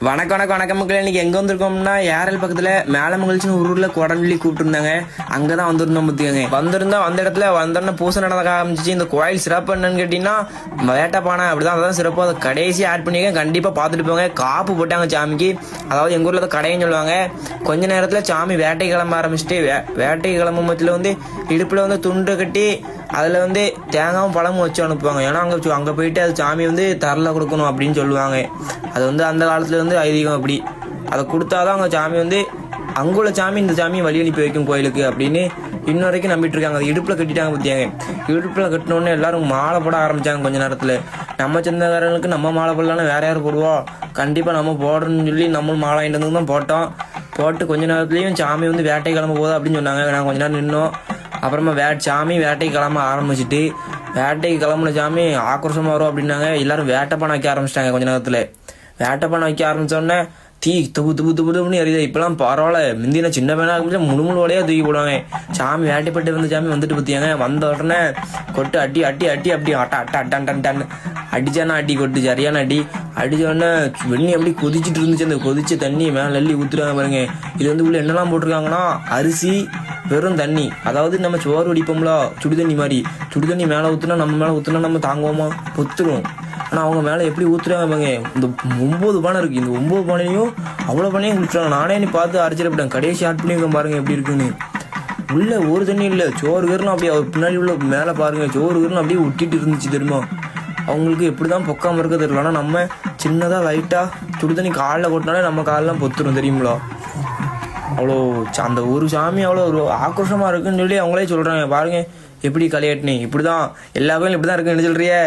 வணக்கம் மக்கள். இன்னைக்கு எங்க வந்திருக்கோம்னா ஏரல் பக்கத்துல மேல மகிழ்ச்சின்னு ஒரு ஊர்ல குடம்பள்ளி கூப்பிட்டு இருந்தாங்க. அங்கதான் வந்திருந்தோம் பத்தியாங்க. வந்திருந்தோம் அந்த இடத்துல வந்தோடனே பூசை நடக்க ஆரம்பிச்சிச்சு. இந்த கோயில் சிறப்பு என்னன்னு கேட்டீங்கன்னா வேட்டைப்பானை அப்படிதான். அதான் சிறப்பு. அதை கடைசி ஆட் பண்ணிக்க கண்டிப்பா பாத்துட்டு போங்க. காப்பு போட்டாங்க சாமிக்கு. அதாவது எங்க ஊர்ல கடைன்னு சொல்லுவாங்க. கொஞ்ச நேரத்துல சாமி வேட்டை கிளம்ப ஆரம்பிச்சுட்டு வேட்டை கிளம்பும் பட்சத்துல இடுப்புல துண்டு கட்டி அதுல தேங்காயும் பழமும் வச்சு அனுப்புவாங்க. ஏன்னா அங்க போயிட்டு அது சாமி தரல கொடுக்கணும் அப்படின்னு சொல்லுவாங்க. அது அந்த காலத்துல ஐதீகம். அப்படி அதை கொடுத்தாதான் அங்க சாமி அங்குள்ள சாமி இந்த சாமியை வழி அனுப்பி வைக்கும் கோயிலுக்கு அப்படின்னு இன்ன வரைக்கும் நம்பிட்டு இருக்காங்க. அது இடுப்புல கட்டிட்டாங்க பத்தியாங்க. இடுப்புல கட்டினோடனே எல்லாரும் மாலை போட ஆரம்பிச்சாங்க. கொஞ்ச நேரத்துல நம்ம சொந்தக்காரங்களுக்கு நம்ம மாலை போடலாம், வேற யாரும் போடுவோம், கண்டிப்பா நம்ம போடுறோம்னு சொல்லி நம்மளும் மாலை வாங்கிட்டு தான் போட்டோம். போட்டு கொஞ்ச நேரத்துலயும் சாமி வேட்டை கிளம்ப போகுது அப்படின்னு சொன்னாங்க. நாங்கள் கொஞ்ச நேரம் நின்னோம். அப்புறமா சாமி வேட்டைக்கு கிளம்ப ஆரம்பிச்சுட்டு வேட்டைக்கு கிளம்புன சாமி ஆக்ரோஷமா வரும் அப்படின்னாங்க. எல்லாரும் வேட்டைப்பானை வைக்க ஆரம்பிச்சிட்டாங்க. கொஞ்ச நேரத்துல வேட்டைப்பானை வைக்க ஆரம்பிச்சோடனே தீ துப்பு துப்பு துப்பு துப்புன்னு எரியுது. இப்பெல்லாம் பரவாயில்ல. முந்தின சின்ன பையனா ஆரம்பிச்சா முழுமுழுவோடையா தூக்கி போடுவாங்க. சாமி வேட்டைப்பட்டு சாமி வந்துட்டு பத்தியாங்க. வந்த உடனே கொட்டு அட்டி அட்டி அட்டி அப்படி அட்டான்னு அடிச்சானா அடி கொட்டு சரியான அடி அடிச்ச உடனே வெண்ணி அப்படி கொதிச்சுட்டு இருந்துச்சு. அந்த கொதிச்ச தண்ணி மேல அள்ளி ஊத்துறாங்க பாருங்க. இது உள்ள என்னெல்லாம் போட்டிருக்காங்கன்னா அரிசி, வெறும் தண்ணி. அதாவது நம்ம சோறு வடிப்போம்ல சுடுதண்ணி மாதிரி. சுடுதண்ணி மேல ஊத்துனா நம்ம மேல ஊத்துனா நம்ம தாங்குவோமா, பொத்துரும். ஆனா அவங்க மேல எப்படி ஊத்துறாங்க பாருங்க. இந்த 9 பானை இருக்கு. இந்த 9 பானையும் அவ்வளவு பானையும் குடிச்சாங்க. நானே நீ பார்த்து அரைச்சிடப்பட்டேன். கடைசி ஆட் பண்ணிருக்கேன் பாருங்க எப்படி இருக்குன்னு. உள்ள ஒரு தண்ணி இல்ல, சோறு கீரலாம் அப்படியே பின்னாடி உள்ள மேல பாருங்க. சோறு கீரலாம் அப்படியே ஒட்டிட்டு இருந்துச்சு தெரியுமா. அவங்களுக்கு எப்படிதான் பொக்காம இருக்க தெரியல. ஆனா நம்ம சின்னதா லைட்டா சுடுதண்ணி காலில் கொட்டினாலே நம்ம காலெல்லாம் பொத்துரும் தெரியுங்களா. அவ்வளோ அந்த ஒரு சாமி அவ்வளோ ஒரு ஆக்ரோஷமா இருக்குன்னு சொல்லி அவங்களே சொல்றாங்க. பாருங்க எப்படி களியாட்டினி. இப்படிதான் எல்லா கோயிலும் இப்படிதான் இருக்குன்னு சொல்றியே.